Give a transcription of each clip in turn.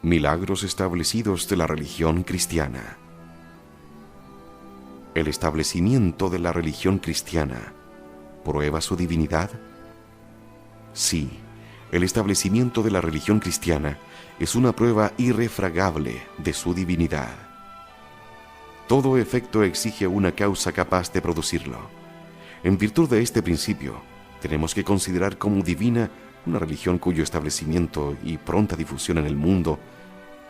Milagros establecidos de la religión cristiana. ¿El establecimiento de la religión cristiana prueba su divinidad? Sí, el establecimiento de la religión cristiana es una prueba irrefragable de su divinidad. Todo efecto exige una causa capaz de producirlo. En virtud de este principio, tenemos que considerar como divina una religión cuyo establecimiento y pronta difusión en el mundo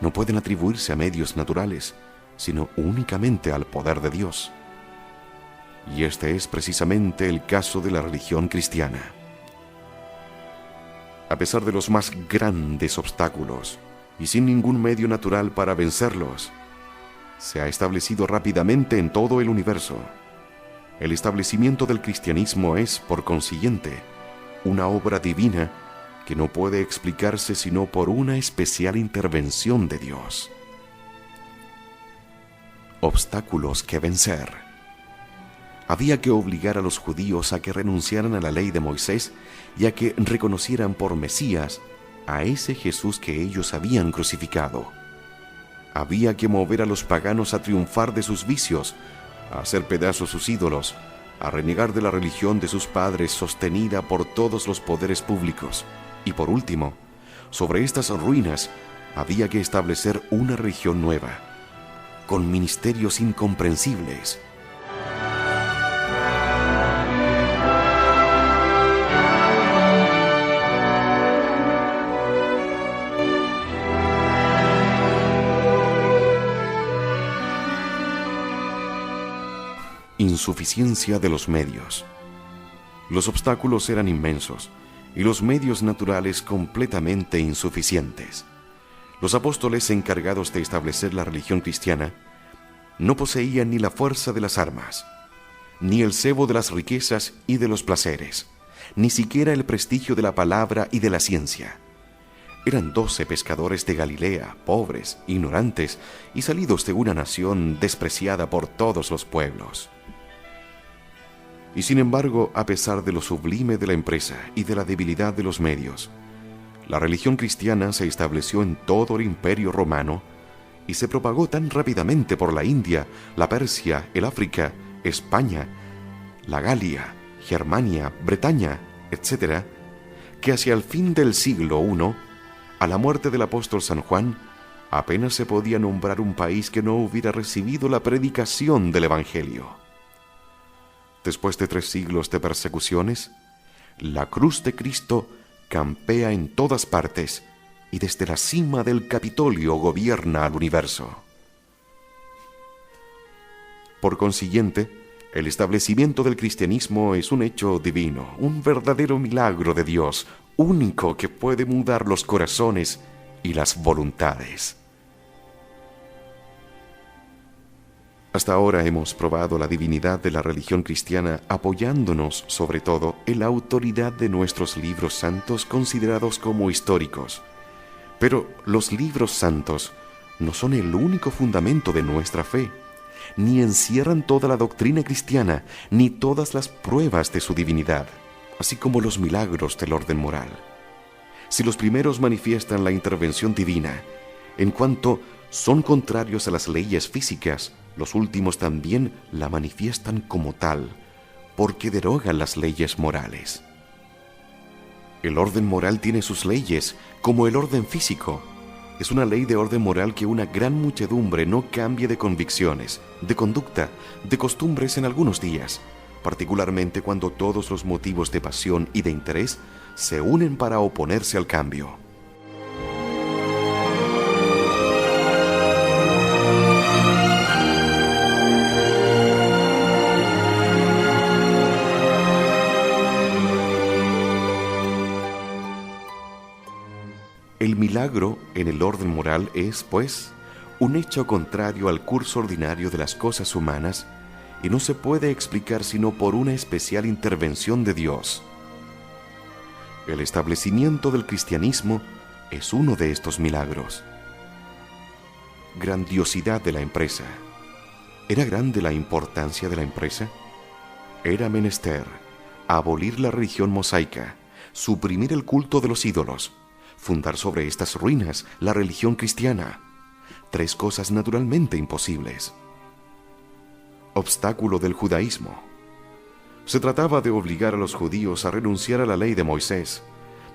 no pueden atribuirse a medios naturales, sino únicamente al poder de Dios. Y este es precisamente el caso de la religión cristiana. A pesar de los más grandes obstáculos, y sin ningún medio natural para vencerlos, se ha establecido rápidamente en todo el universo. El establecimiento del cristianismo es, por consiguiente, una obra divina que no puede explicarse sino por una especial intervención de Dios. Obstáculos que vencer. Había que obligar a los judíos a que renunciaran a la ley de Moisés y a que reconocieran por Mesías a ese Jesús que ellos habían crucificado. Había que mover a los paganos a triunfar de sus vicios, a hacer pedazos sus ídolos, a renegar de la religión de sus padres sostenida por todos los poderes públicos. Y por último, sobre estas ruinas había que establecer una religión nueva, con ministerios incomprensibles. Insuficiencia de los medios. Los obstáculos eran inmensos y los medios naturales completamente insuficientes. Los apóstoles encargados de establecer la religión cristiana no poseían ni la fuerza de las armas, ni el cebo de las riquezas y de los placeres, ni siquiera el prestigio de la palabra y de la ciencia. Eran 12 pescadores de Galilea, pobres, ignorantes y salidos de una nación despreciada por todos los pueblos. Y sin embargo, a pesar de lo sublime de la empresa y de la debilidad de los medios, la religión cristiana se estableció en todo el Imperio Romano y se propagó tan rápidamente por la India, la Persia, el África, España, la Galia, Germania, Bretaña, etc., que hacia el fin del siglo I, a la muerte del apóstol San Juan, apenas se podía nombrar un país que no hubiera recibido la predicación del Evangelio. Después de 3 siglos de persecuciones, la cruz de Cristo campea en todas partes y desde la cima del Capitolio gobierna al universo. Por consiguiente, el establecimiento del cristianismo es un hecho divino, un verdadero milagro de Dios, único que puede mudar los corazones y las voluntades. Hasta ahora hemos probado la divinidad de la religión cristiana apoyándonos, sobre todo, en la autoridad de nuestros libros santos considerados como históricos. Pero los libros santos no son el único fundamento de nuestra fe, ni encierran toda la doctrina cristiana, ni todas las pruebas de su divinidad, así como los milagros del orden moral. Si los primeros manifiestan la intervención divina, en cuanto son contrarios a las leyes físicas, los últimos también la manifiestan como tal, porque derogan las leyes morales. El orden moral tiene sus leyes, como el orden físico. Es una ley de orden moral que una gran muchedumbre no cambie de convicciones, de conducta, de costumbres en algunos días, particularmente cuando todos los motivos de pasión y de interés se unen para oponerse al cambio. El milagro en el orden moral es, pues, un hecho contrario al curso ordinario de las cosas humanas y no se puede explicar sino por una especial intervención de Dios. El establecimiento del cristianismo es uno de estos milagros. Grandiosidad de la empresa. ¿Era grande la importancia de la empresa? Era menester abolir la religión mosaica, suprimir el culto de los ídolos, fundar sobre estas ruinas la religión cristiana. 3 cosas naturalmente imposibles. Obstáculo del judaísmo. Se trataba de obligar a los judíos a renunciar a la ley de Moisés,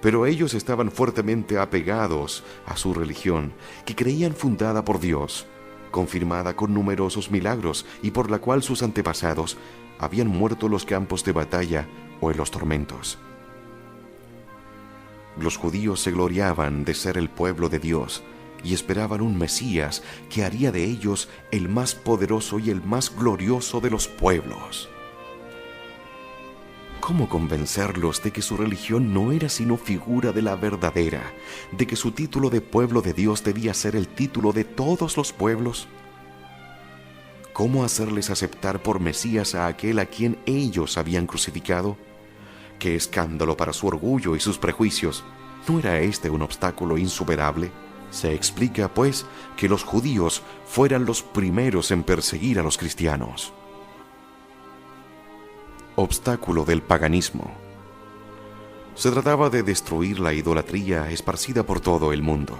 pero ellos estaban fuertemente apegados a su religión, que creían fundada por Dios, confirmada con numerosos milagros y por la cual sus antepasados habían muerto en los campos de batalla o en los tormentos. Los judíos se gloriaban de ser el pueblo de Dios y esperaban un Mesías que haría de ellos el más poderoso y el más glorioso de los pueblos. ¿Cómo convencerlos de que su religión no era sino figura de la verdadera, de que su título de pueblo de Dios debía ser el título de todos los pueblos? ¿Cómo hacerles aceptar por Mesías a aquel a quien ellos habían crucificado? ¡Qué escándalo para su orgullo y sus prejuicios! ¿No era este un obstáculo insuperable? Se explica, pues, que los judíos fueran los primeros en perseguir a los cristianos. Obstáculo del paganismo. Se trataba de destruir la idolatría esparcida por todo el mundo.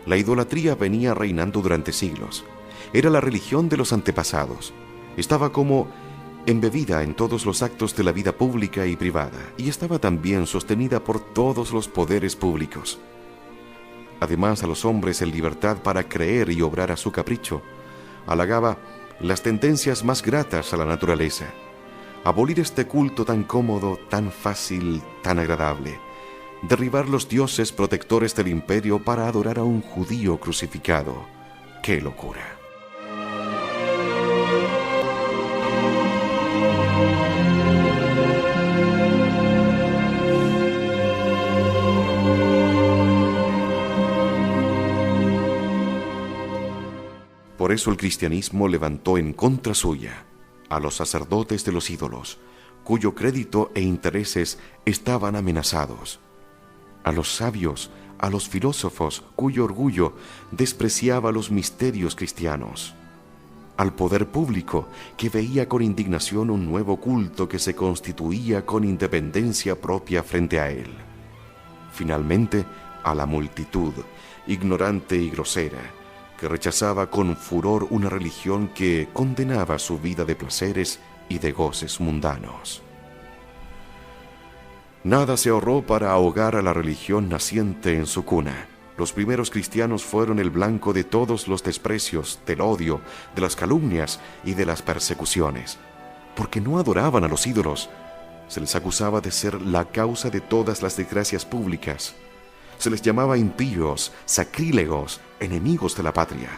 La idolatría venía reinando durante siglos. Era la religión de los antepasados. Estaba como embebida en todos los actos de la vida pública y privada, y estaba también sostenida por todos los poderes públicos. Además, a los hombres en libertad para creer y obrar a su capricho, halagaba las tendencias más gratas a la naturaleza. Abolir este culto tan cómodo, tan fácil, tan agradable. Derribar los dioses protectores del imperio para adorar a un judío crucificado. ¡Qué locura! Por eso el cristianismo levantó en contra suya a los sacerdotes de los ídolos, cuyo crédito e intereses estaban amenazados, a los sabios, a los filósofos, cuyo orgullo despreciaba los misterios cristianos, al poder público, que veía con indignación un nuevo culto que se constituía con independencia propia frente a él. Finalmente, a la multitud, ignorante y grosera, que rechazaba con furor una religión que condenaba su vida de placeres y de goces mundanos. Nada se ahorró para ahogar a la religión naciente en su cuna. Los primeros cristianos fueron el blanco de todos los desprecios, del odio, de las calumnias y de las persecuciones, porque no adoraban a los ídolos. Se les acusaba de ser la causa de todas las desgracias públicas. Se les llamaba impíos, sacrílegos, enemigos de la patria.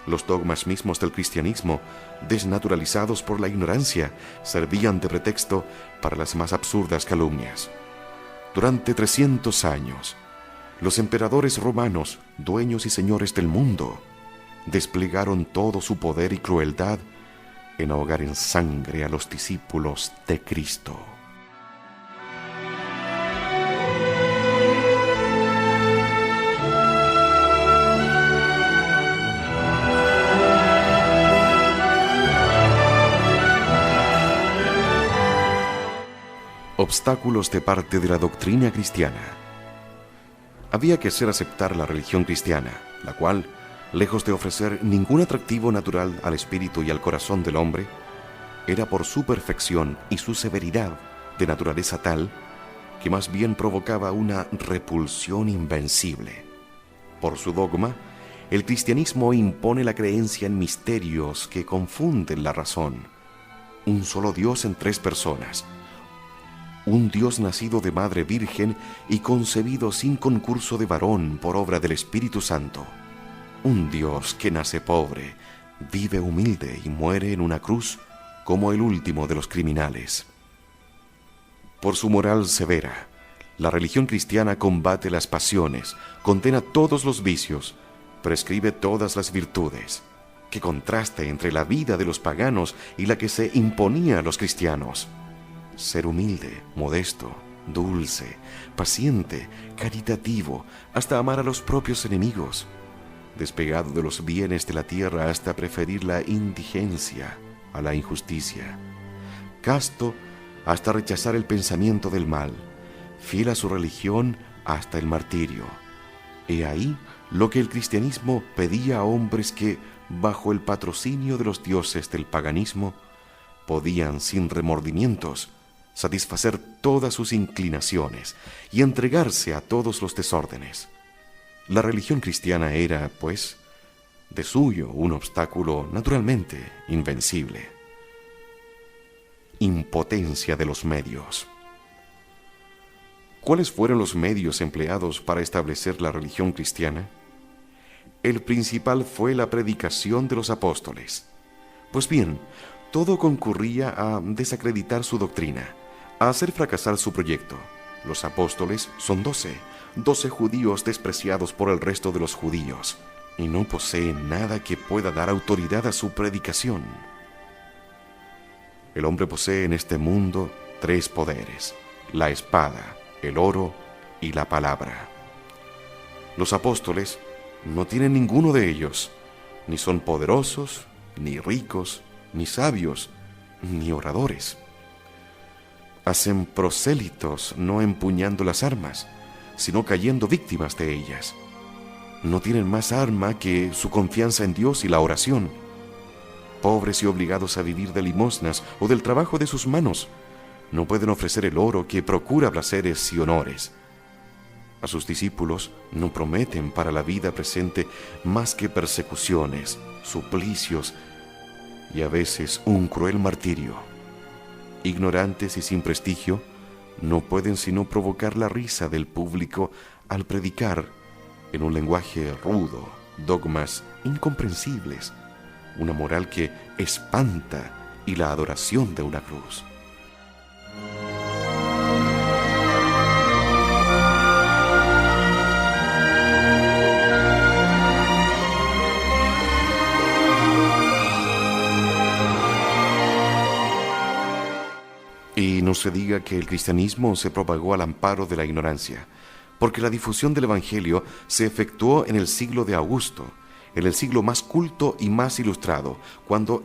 Los dogmas mismos del cristianismo, desnaturalizados por la ignorancia, servían de pretexto para las más absurdas calumnias. Durante 300 años, los emperadores romanos, dueños y señores del mundo, desplegaron todo su poder y crueldad en ahogar en sangre a los discípulos de Cristo. Obstáculos de parte de la doctrina cristiana. Había que hacer aceptar la religión cristiana, la cual, lejos de ofrecer ningún atractivo natural al espíritu y al corazón del hombre, era por su perfección y su severidad de naturaleza tal que más bien provocaba una repulsión invencible. Por su dogma, el cristianismo impone la creencia en misterios que confunden la razón. Un solo Dios en 3 personas. Un Dios nacido de madre virgen y concebido sin concurso de varón por obra del Espíritu Santo. Un Dios que nace pobre, vive humilde y muere en una cruz como el último de los criminales. Por su moral severa, la religión cristiana combate las pasiones, condena todos los vicios, prescribe todas las virtudes. ¡Qué contraste entre la vida de los paganos y la que se imponía a los cristianos! Ser humilde, modesto, dulce, paciente, caritativo, hasta amar a los propios enemigos, despegado de los bienes de la tierra hasta preferir la indigencia a la injusticia, casto hasta rechazar el pensamiento del mal, fiel a su religión hasta el martirio, He ahí lo que el cristianismo pedía a hombres que, bajo el patrocinio de los dioses del paganismo, podían sin remordimientos satisfacer todas sus inclinaciones y entregarse a todos los desórdenes. La religión cristiana era, pues, de suyo un obstáculo naturalmente invencible. Impotencia de los medios. ¿Cuáles fueron los medios empleados para establecer la religión cristiana? El principal fue la predicación de los apóstoles. Pues bien, todo concurría a desacreditar su doctrina, a hacer fracasar su proyecto. Los apóstoles son 12 judíos despreciados por el resto de los judíos, y no poseen nada que pueda dar autoridad a su predicación. El hombre posee en este mundo 3 poderes: la espada, el oro y la palabra. Los apóstoles no tienen ninguno de ellos, ni son poderosos, ni ricos, ni sabios, ni oradores. Hacen prosélitos no empuñando las armas, sino cayendo víctimas de ellas. No tienen más arma que su confianza en Dios y la oración. Pobres y obligados a vivir de limosnas o del trabajo de sus manos, no pueden ofrecer el oro que procura placeres y honores. A sus discípulos no prometen para la vida presente más que persecuciones, suplicios y a veces un cruel martirio. Ignorantes y sin prestigio, no pueden sino provocar la risa del público al predicar en un lenguaje rudo dogmas incomprensibles, una moral que espanta y la adoración de una cruz. Y no se diga que el cristianismo se propagó al amparo de la ignorancia, porque la difusión del Evangelio se efectuó en el siglo de Augusto, en el siglo más culto y más ilustrado, cuando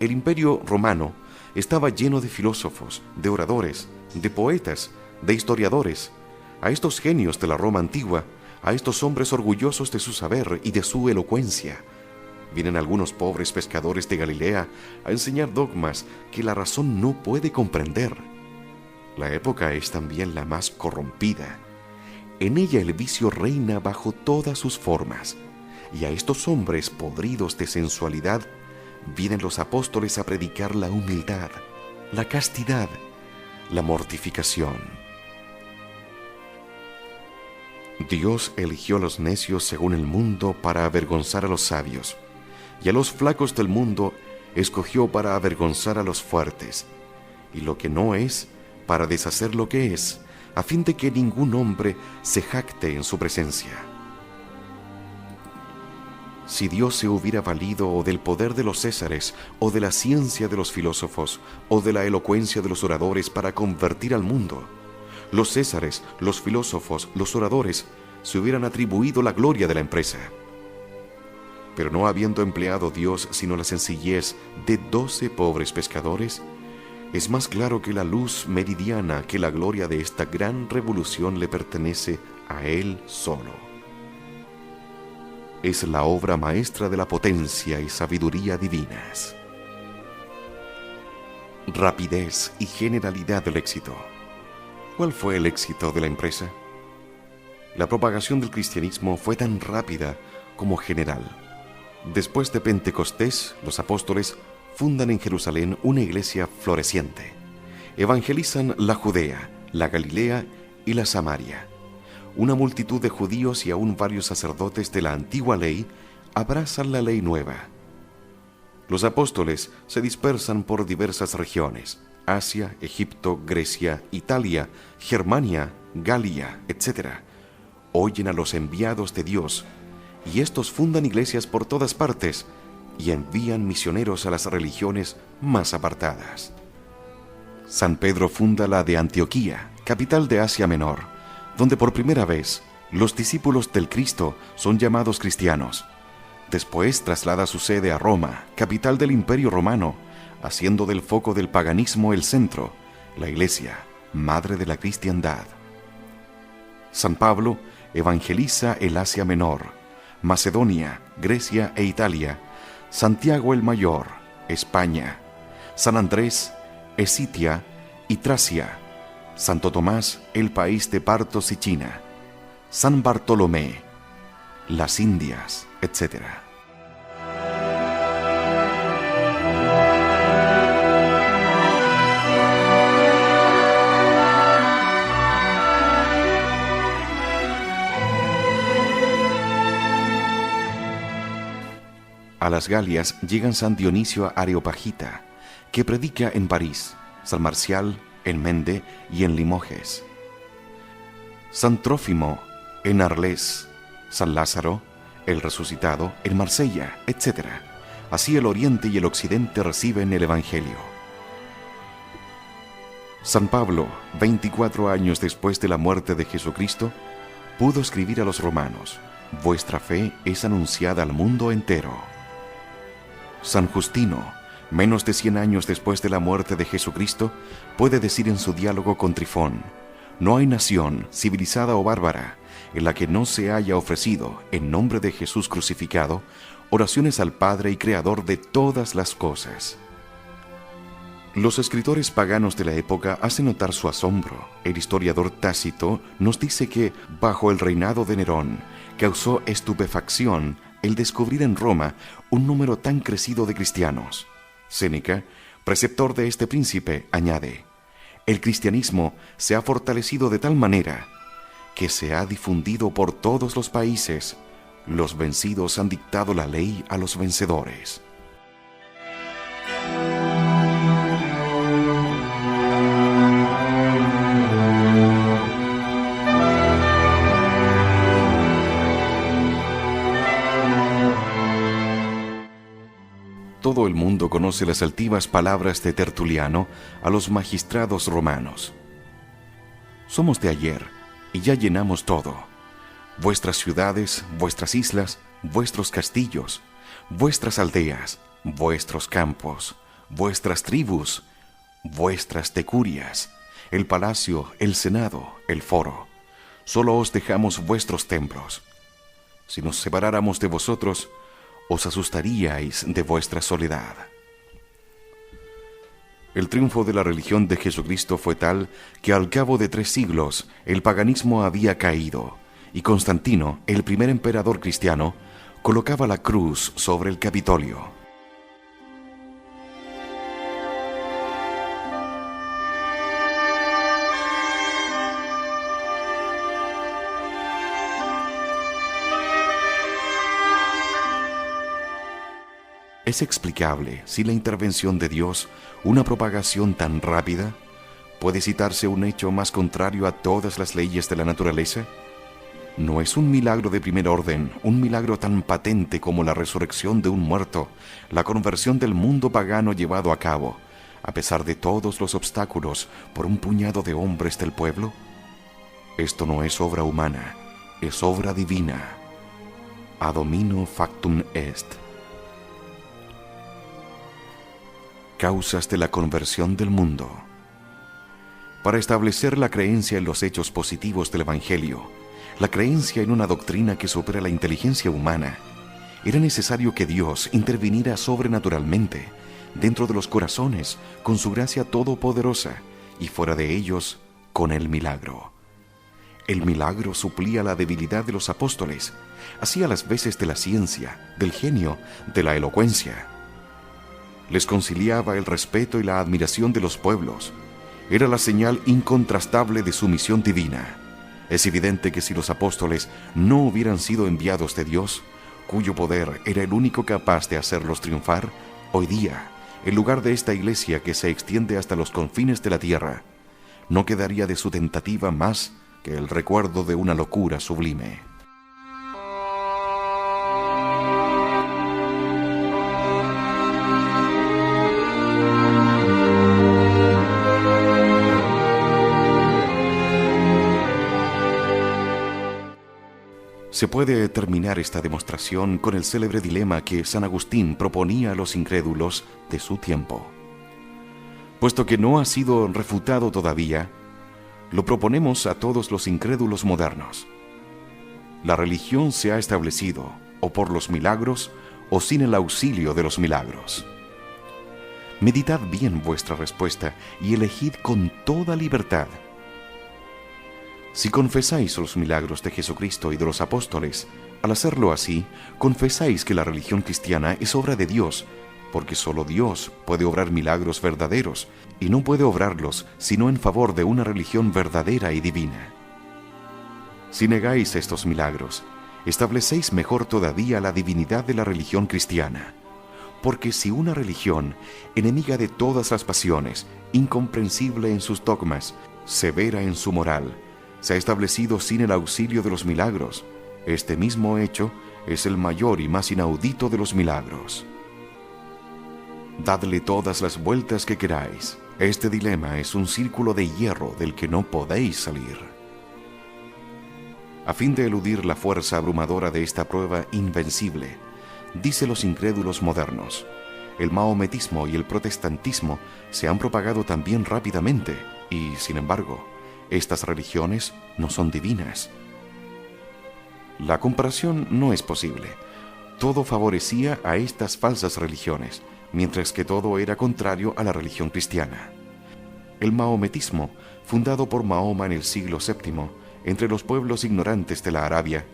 el Imperio Romano estaba lleno de filósofos, de oradores, de poetas, de historiadores. A estos genios de la Roma antigua, a estos hombres orgullosos de su saber y de su elocuencia, vienen algunos pobres pescadores de Galilea a enseñar dogmas que la razón no puede comprender. La época es también la más corrompida. En ella el vicio reina bajo todas sus formas, y a estos hombres podridos de sensualidad vienen los apóstoles a predicar la humildad, la castidad, la mortificación. Dios eligió a los necios según el mundo para avergonzar a los sabios, y a los flacos del mundo escogió para avergonzar a los fuertes, y lo que no es, para deshacer lo que es, a fin de que ningún hombre se jacte en su presencia. Si Dios se hubiera valido o del poder de los césares, o de la ciencia de los filósofos, o de la elocuencia de los oradores para convertir al mundo, los césares, los filósofos, los oradores se hubieran atribuido la gloria de la empresa. Pero no habiendo empleado Dios sino la sencillez de 12 pobres pescadores, es más claro que la luz meridiana que la gloria de esta gran revolución le pertenece a Él solo. Es la obra maestra de la potencia y sabiduría divinas. Rapidez y generalidad del éxito. ¿Cuál fue el éxito de la empresa? La propagación del cristianismo fue tan rápida como general. Después de Pentecostés, los apóstoles fundan en Jerusalén una iglesia floreciente. Evangelizan la Judea, la Galilea y la Samaria. Una multitud de judíos y aún varios sacerdotes de la antigua ley abrazan la ley nueva. Los apóstoles se dispersan por diversas regiones: Asia, Egipto, Grecia, Italia, Germania, Galia, etc. Oyen a los enviados de Dios, y estos fundan iglesias por todas partes y envían misioneros a las religiones más apartadas. San Pedro funda la de Antioquía, capital de Asia Menor, donde por primera vez los discípulos del Cristo son llamados cristianos. Después traslada su sede a Roma, capital del Imperio Romano, haciendo del foco del paganismo el centro, la Iglesia, madre de la cristiandad. San Pablo evangeliza el Asia Menor, Macedonia, Grecia e Italia, Santiago el Mayor, España, San Andrés, Escitia y Tracia, Santo Tomás, el país de Partos y China, San Bartolomé, las Indias, etc. A las Galias llegan San Dionisio Areopagita, que predica en París, San Marcial en Mende y en Limoges, San Trófimo en Arles, San Lázaro, el resucitado, en Marsella, etc. Así el oriente y el occidente reciben el Evangelio. San Pablo, 24 años después de la muerte de Jesucristo, pudo escribir a los romanos: vuestra fe es anunciada al mundo entero. San Justino, menos de 100 años después de la muerte de Jesucristo, puede decir en su diálogo con Trifón: no hay nación, civilizada o bárbara, en la que no se haya ofrecido, en nombre de Jesús crucificado, oraciones al Padre y Creador de todas las cosas. Los escritores paganos de la época hacen notar su asombro. El historiador Tácito nos dice que, bajo el reinado de Nerón, causó estupefacción el descubrir en Roma un número tan crecido de cristianos. Séneca, preceptor de este príncipe, añade: el cristianismo se ha fortalecido de tal manera que se ha difundido por todos los países. Los vencidos han dictado la ley a los vencedores. Todo el mundo conoce las altivas palabras de Tertuliano a los magistrados romanos: somos de ayer y ya llenamos todo. Vuestras ciudades, vuestras islas, vuestros castillos, vuestras aldeas, vuestros campos, vuestras tribus, vuestras decurias, el palacio, el senado, el foro. Solo os dejamos vuestros templos. Si nos separáramos de vosotros, os asustaríais de vuestra soledad. El triunfo de la religión de Jesucristo fue tal que al cabo de 3 siglos el paganismo había caído, y Constantino, el primer emperador cristiano, colocaba la cruz sobre el Capitolio. ¿Es explicable, sin la intervención de Dios, una propagación tan rápida? ¿Puede citarse un hecho más contrario a todas las leyes de la naturaleza? ¿No es un milagro de primer orden, un milagro tan patente como la resurrección de un muerto, la conversión del mundo pagano llevado a cabo, a pesar de todos los obstáculos, por un puñado de hombres del pueblo? Esto no es obra humana, es obra divina. Ad hominem factum est. Causas de la conversión del mundo. Para establecer la creencia en los hechos positivos del Evangelio, la creencia en una doctrina que supera la inteligencia humana, era necesario que Dios interviniera sobrenaturalmente dentro de los corazones con su gracia todopoderosa y fuera de ellos con el milagro. El milagro suplía la debilidad de los apóstoles, hacía las veces de la ciencia, del genio, de la elocuencia. Les conciliaba el respeto y la admiración de los pueblos. Era la señal incontrastable de su misión divina. Es evidente que si los apóstoles no hubieran sido enviados de Dios, cuyo poder era el único capaz de hacerlos triunfar, hoy día, en lugar de esta iglesia que se extiende hasta los confines de la tierra, no quedaría de su tentativa más que el recuerdo de una locura sublime. Se puede terminar esta demostración con el célebre dilema que San Agustín proponía a los incrédulos de su tiempo. Puesto que no ha sido refutado todavía, lo proponemos a todos los incrédulos modernos. La religión se ha establecido o por los milagros o sin el auxilio de los milagros. Meditad bien vuestra respuesta y elegid con toda libertad. Si confesáis los milagros de Jesucristo y de los apóstoles, al hacerlo así, confesáis que la religión cristiana es obra de Dios, porque solo Dios puede obrar milagros verdaderos, y no puede obrarlos sino en favor de una religión verdadera y divina. Si negáis estos milagros, establecéis mejor todavía la divinidad de la religión cristiana, porque si una religión, enemiga de todas las pasiones, incomprensible en sus dogmas, severa en su moral, se ha establecido sin el auxilio de los milagros, este mismo hecho es el mayor y más inaudito de los milagros. Dadle todas las vueltas que queráis. Este dilema es un círculo de hierro del que no podéis salir. A fin de eludir la fuerza abrumadora de esta prueba invencible, dice los incrédulos modernos, el mahometismo y el protestantismo se han propagado también rápidamente y, sin embargo, estas religiones no son divinas. La comparación no es posible. Todo favorecía a estas falsas religiones, mientras que todo era contrario a la religión cristiana. El mahometismo, fundado por Mahoma en el siglo VII, entre los pueblos ignorantes de la Arabia,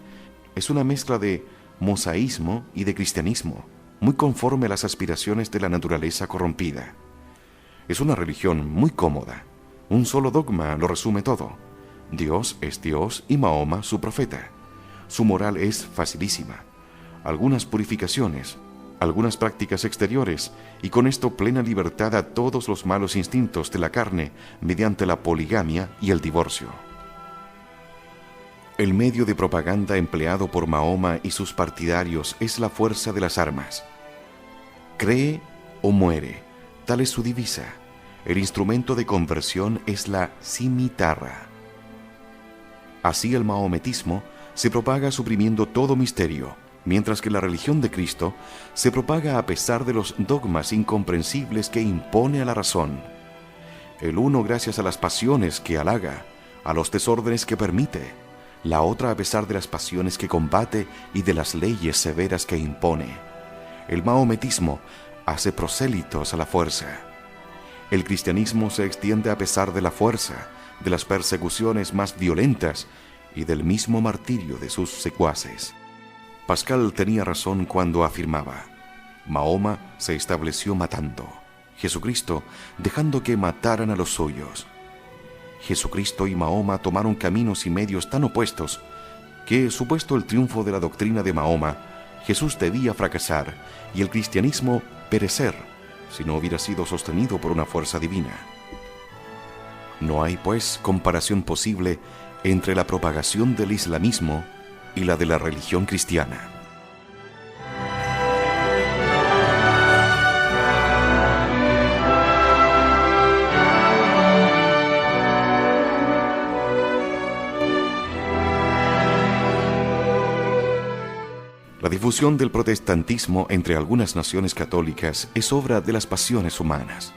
es una mezcla de mosaísmo y de cristianismo, muy conforme a las aspiraciones de la naturaleza corrompida. Es una religión muy cómoda. Un solo dogma lo resume todo. Dios es Dios y Mahoma su profeta. Su moral es facilísima. Algunas purificaciones, algunas prácticas exteriores, y con esto plena libertad a todos los malos instintos de la carne mediante la poligamia y el divorcio. El medio de propaganda empleado por Mahoma y sus partidarios es la fuerza de las armas. Cree o muere, tal es su divisa. El instrumento de conversión es la cimitarra. Así el mahometismo se propaga suprimiendo todo misterio, mientras que la religión de Cristo se propaga a pesar de los dogmas incomprensibles que impone a la razón. El uno gracias a las pasiones que halaga, a los desórdenes que permite, la otra a pesar de las pasiones que combate y de las leyes severas que impone. El mahometismo hace prosélitos a la fuerza. El cristianismo se extiende a pesar de la fuerza, de las persecuciones más violentas y del mismo martirio de sus secuaces. Pascal tenía razón cuando afirmaba: Mahoma se estableció matando, Jesucristo dejando que mataran a los suyos. Jesucristo y Mahoma tomaron caminos y medios tan opuestos que, supuesto el triunfo de la doctrina de Mahoma, Jesús debía fracasar y el cristianismo perecer si no hubiera sido sostenido por una fuerza divina. No hay, pues, comparación posible entre la propagación del islamismo y la de la religión cristiana. La difusión del protestantismo entre algunas naciones católicas es obra de las pasiones humanas.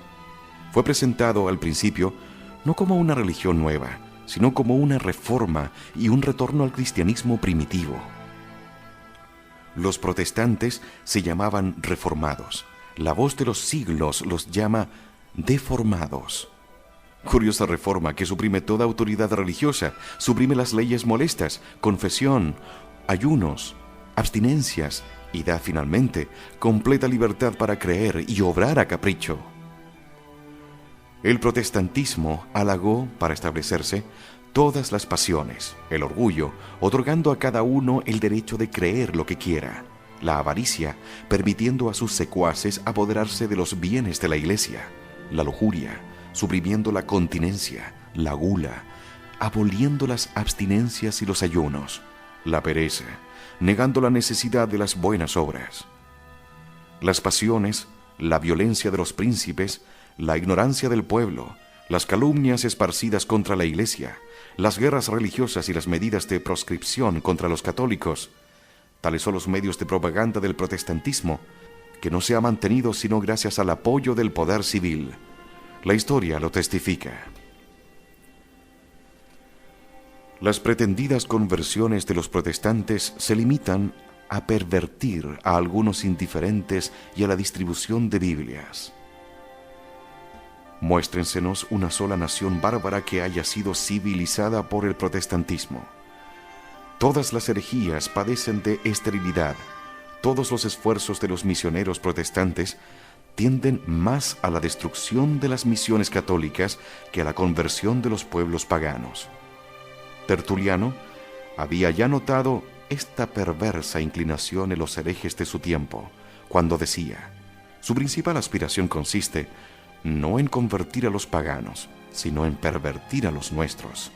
Fue presentado al principio no como una religión nueva, sino como una reforma y un retorno al cristianismo primitivo. Los protestantes se llamaban reformados. La voz de los siglos los llama deformados. Curiosa reforma que suprime toda autoridad religiosa, suprime las leyes molestas, confesión, ayunos, abstinencias y da finalmente completa libertad para creer y obrar a capricho. El protestantismo halagó, para establecerse, todas las pasiones, el orgullo, otorgando a cada uno el derecho de creer lo que quiera, la avaricia, permitiendo a sus secuaces apoderarse de los bienes de la iglesia, la lujuria, suprimiendo la continencia, la gula, aboliendo las abstinencias y los ayunos, la pereza, negando la necesidad de las buenas obras. Las pasiones, la violencia de los príncipes, la ignorancia del pueblo, las calumnias esparcidas contra la iglesia, las guerras religiosas y las medidas de proscripción contra los católicos, tales son los medios de propaganda del protestantismo, que no se ha mantenido sino gracias al apoyo del poder civil. La historia lo testifica. Las pretendidas conversiones de los protestantes se limitan a pervertir a algunos indiferentes y a la distribución de Biblias. Muéstrensenos una sola nación bárbara que haya sido civilizada por el protestantismo. Todas las herejías padecen de esterilidad. Todos los esfuerzos de los misioneros protestantes tienden más a la destrucción de las misiones católicas que a la conversión de los pueblos paganos. Tertuliano había ya notado esta perversa inclinación en los herejes de su tiempo, cuando decía: su principal aspiración consiste no en convertir a los paganos, sino en pervertir a los nuestros.